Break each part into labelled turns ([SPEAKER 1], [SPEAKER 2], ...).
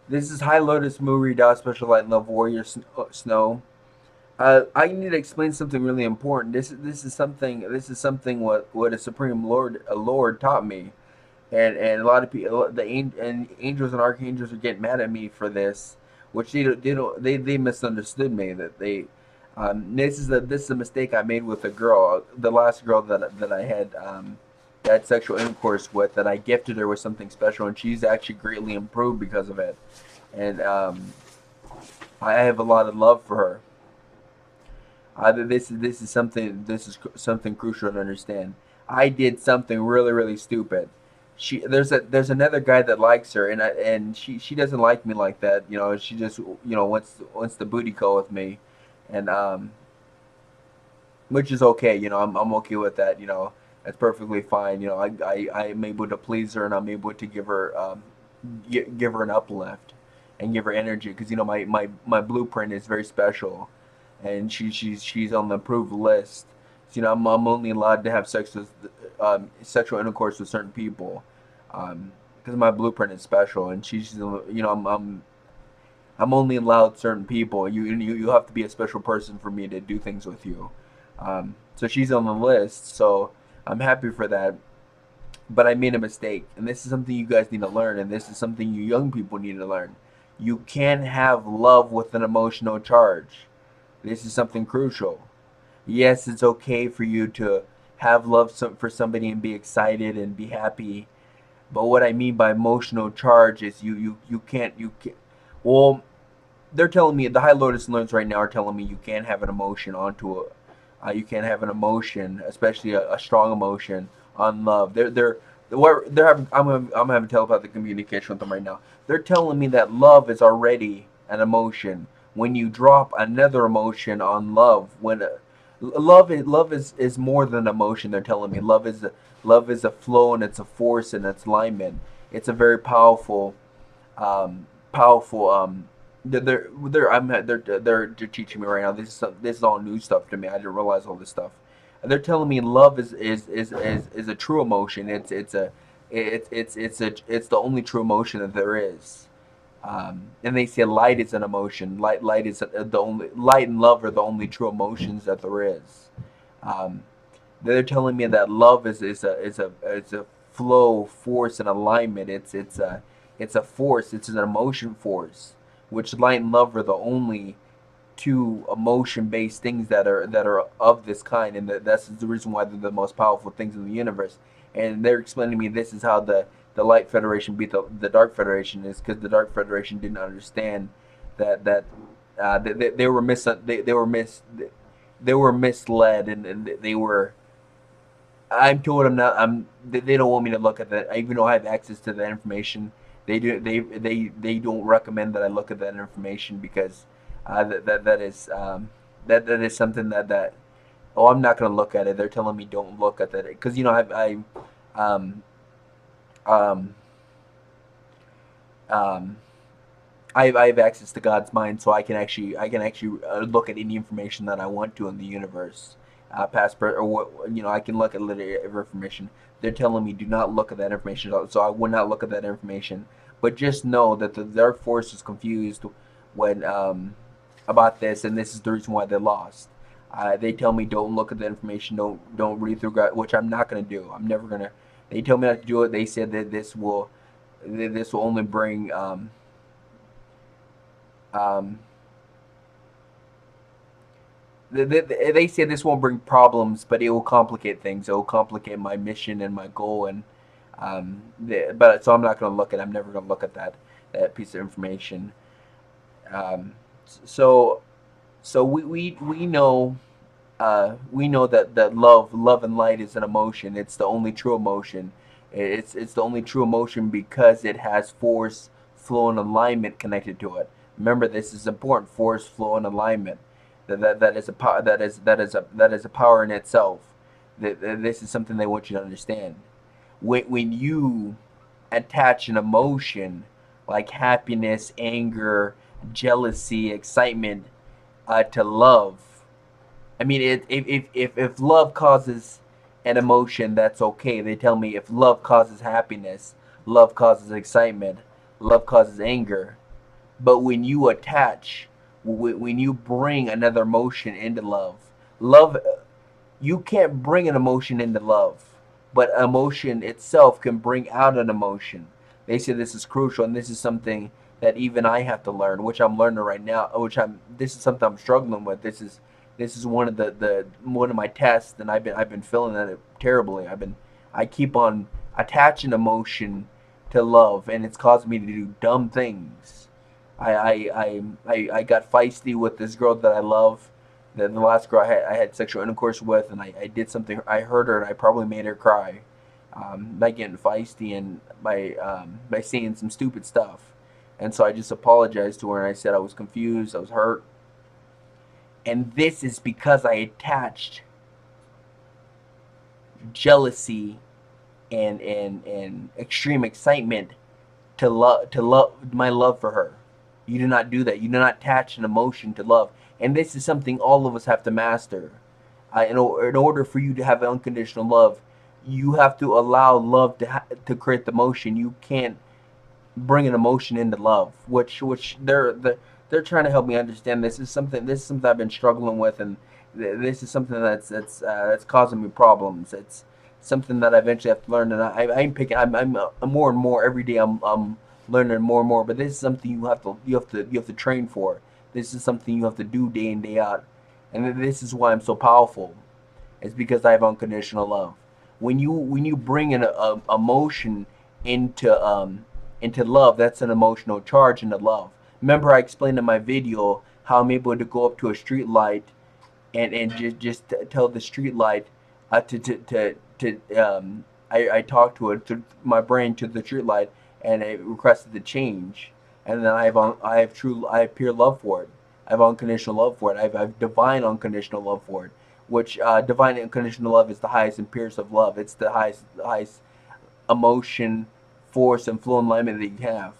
[SPEAKER 1] This is High Lotus MuRiDa Special Light and Love Warrior Snow. I need to explain something really important. This is something what a Supreme Lord taught me, and a lot of people and angels and archangels are getting mad at me for this, which they misunderstood me. That they this is a mistake I made with a girl, the last girl that I had sexual intercourse with, that I gifted her with something special, and she's actually greatly improved because of it. And I have a lot of love for her. This is something crucial to understand. I did something really stupid. There's another guy that likes her, and she doesn't like me like that. She just wants the booty call with me, and which is okay. I'm okay with that. That's perfectly fine. I'm able to please her, and I'm able to give her an uplift and give her energy, because my blueprint is very special, and she's on the approved list. So, I'm only allowed to have sexual intercourse with certain people, because my blueprint is special, and I'm only allowed certain people. You have to be a special person for me to do things with you. So she's on the list. So I'm happy for that. But I made a mistake, and this is something you guys need to learn, and this is something you young people need to learn. You can't have love with an emotional charge. This is something crucial. Yes, it's okay for you to have love for somebody and be excited and be happy, but what I mean by emotional charge is you can't. Well, they're telling me, the High Lotus Learns right now are telling me, you can't have an emotion onto a you can't have an emotion, especially a strong emotion, on love. They're having, I'm having telepathic communication with them right now. They're telling me that love is already an emotion. When you drop another emotion on love, love is more than emotion. They're telling me love is a flow, and it's a force, and it's alignment. It's a very powerful. They're teaching me right now. This is all new stuff to me. I didn't realize all this stuff. And they're telling me love is a true emotion. It's the only true emotion that there is. And they say light is an emotion. Light is the only light and love are the only true emotions that there is. Um, they're telling me that love is a flow, force, and alignment. It's a force. It's an emotion force, which light and love are the only two emotion-based things that are of this kind, and that's the reason why they're the most powerful things in the universe. And they're explaining to me this is how the Light Federation beat the Dark Federation, is because the Dark Federation didn't understand that they were they were misled, and they were. I'm told I'm not. They don't want me to look at that, even though I have access to that information. They don't recommend that I look at that information, because that is something that oh, I'm not gonna look at it. They're telling me don't look at that, because um um um I have access to God's mind, so I can actually look at any information that I want to in the universe, past, or what, I can look at literally every information. They're telling me do not look at that information, so I would not look at that information. But just know that the Dark Force is confused when about this, and this is the reason why they lost. They tell me don't look at the information, don't read through God, which I'm not gonna do. I'm never gonna. They tell me not to do it. They said that this will only bring um, they say this won't bring problems, but it will complicate things. It will complicate my mission and my goal, and but so I'm not going to look at. I'm never going to look at that piece of information. Um, so we know that love and light is an emotion. It's the only true emotion. It's the only true emotion because it has force, flow, and alignment connected to it. Remember, this is important: force, flow, and alignment. That is a power. That is a power in itself. This is something they want you to understand. When you attach an emotion like happiness, anger, jealousy, excitement, to love. I mean, if love causes an emotion, that's okay. They tell me if love causes happiness, love causes excitement, love causes anger. But when you attach, when you bring another emotion into love, love, you can't bring an emotion into love, but emotion itself can bring out an emotion. They say this is crucial, and this is something that even I have to learn, which I'm learning right now. This is something I'm struggling with. This is one of the one of my tests, and I've been feeling that terribly. I keep on attaching emotion to love, and it's causing me to do dumb things. I got feisty with this girl that I love, the last girl I had sexual intercourse with, and I did something. I hurt her, and I probably made her cry, by getting feisty and by saying some stupid stuff. And so I just apologized to her, and I said I was confused, I was hurt, and this is because I attached jealousy and extreme excitement to my love for her. You do not do that. You do not attach an emotion to love, and this is something all of us have to master. In order for you to have unconditional love, you have to allow love to create the emotion. You can't bring an emotion into love, which they're trying to help me understand. This is something I've been struggling with, and this is something that's causing me problems. It's something that I eventually have to learn, and I'm more and more every day. I'm learning more and more. But this is something you have to train for. This is something you have to do day in day out, and this is why I'm so powerful. It's because I have unconditional love. When you bring an emotion into love, that's an emotional charge into love. Remember, I explained in my video how I'm able to go up to a street light and just tell the street light I talked to it to my brain to the street light, and it requested the change, and then I have pure love for it. I have unconditional love for it. I have divine unconditional love for it, which divine unconditional love is the highest and purest of love. It's the highest emotion, force, and flow and alignment that you have.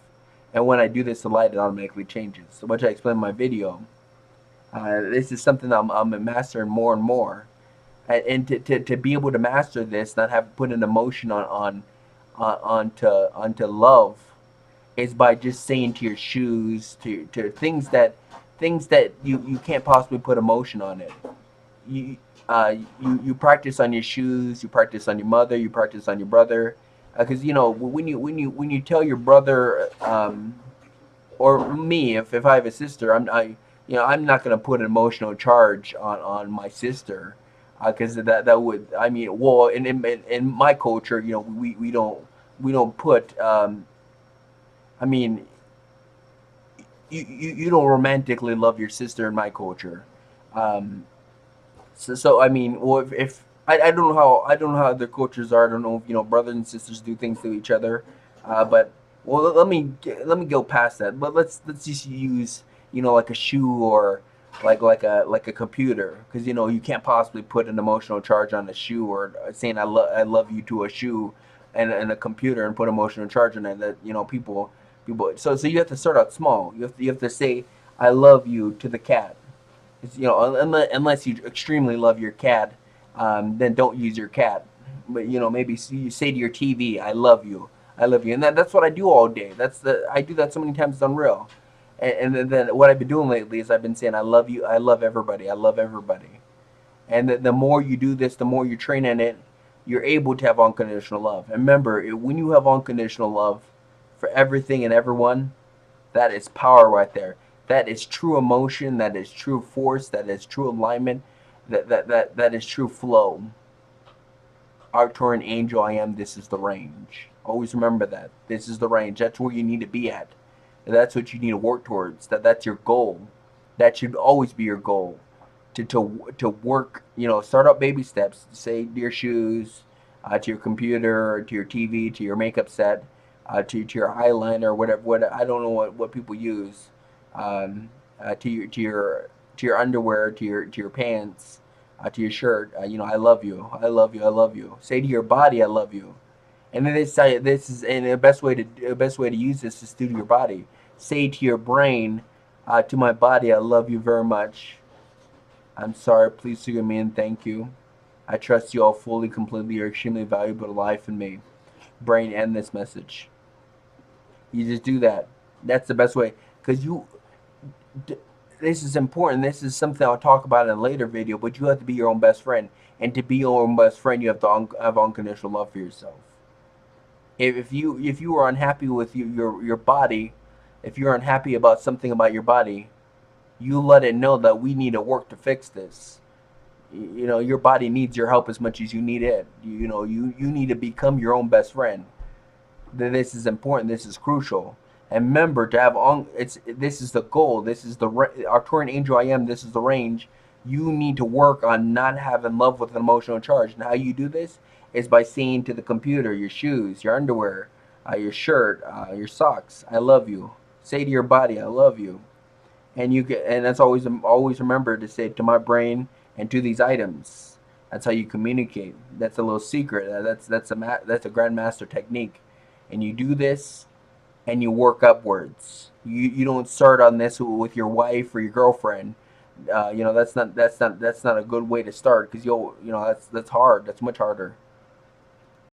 [SPEAKER 1] And when I do this, the light, it automatically changes. So, which I explained in my video. This is something I'm mastering more and more. And to be able to master this, not have to put an emotion onto love, is by just saying to your shoes, to things that you can't possibly put emotion on it. You practice on your shoes, you practice on your mother, you practice on your brother, because when you tell your brother, or me, if I have a sister, I'm not gonna put an emotional charge on my sister, because that would, I mean, well, in my culture, we don't put, I mean, you don't romantically love your sister in my culture. um, so I mean, well, if I don't know how other cultures are. I don't know if brothers and sisters do things to each other, but well, let me go past that. But let's just use like a shoe, or like a computer, because you can't possibly put an emotional charge on a shoe, or saying I love you to a shoe, and a computer, and put emotional charge on it. That people. So you have to start out small. You have to say I love you to the cat. Unless you extremely love your cat, then don't use your cat. But maybe you say to your TV, I love you," and that's what I do all day. I do that so many times, it's unreal. And then what I've been doing lately is I've been saying, "I love you, I love everybody, I love everybody." And the more you do this, the more you train in it, you're able to have unconditional love. And remember, when you have unconditional love for everything and everyone, that is power right there. That is true emotion. That is true force. That is true alignment. That is true flow. Arcturian Angel I am. This is the range. Always remember that. This is the range. That's where you need to be at. That's what you need to work towards. That's your goal. That should always be your goal. To work. Start up baby steps. Say to your shoes, to your computer, to your TV, to your makeup set, to your eyeliner, whatever. I don't know what people use. To your underwear, to your pants, to your shirt. I love you. I love you. I love you. Say to your body, I love you. And then this is, and the best way to use this is through your body. Say to your brain, to my body, I love you very much. I'm sorry. Please forgive me and thank you. I trust you all fully, completely. You're extremely valuable to life and me. Brain, end this message. You just do that. That's the best way. because this is important. This is something I'll talk about in a later video. But you have to be your own best friend, and to be your own best friend, you have to have unconditional love for yourself. If you are unhappy with your body, if you're unhappy about something about your body, you let it know that we need to work to fix this. You know, your body needs your help as much as you need it. You need to become your own best friend. This is important. This is crucial. And remember to have on. This is the goal. This is the Arcturian Angel I am. This is the range. You need to work on not having love with an emotional charge. And how you do this is by saying to the computer, your shoes, your underwear, your shirt, your socks, "I love you." Say to your body, "I love you." And that's always remember to say to my brain and to these items. That's how you communicate. That's a little secret. That's a grandmaster technique. And you do this and you work upwards. You don't start on this with your wife or your girlfriend. That's not a good way to start, because that's hard. That's much harder.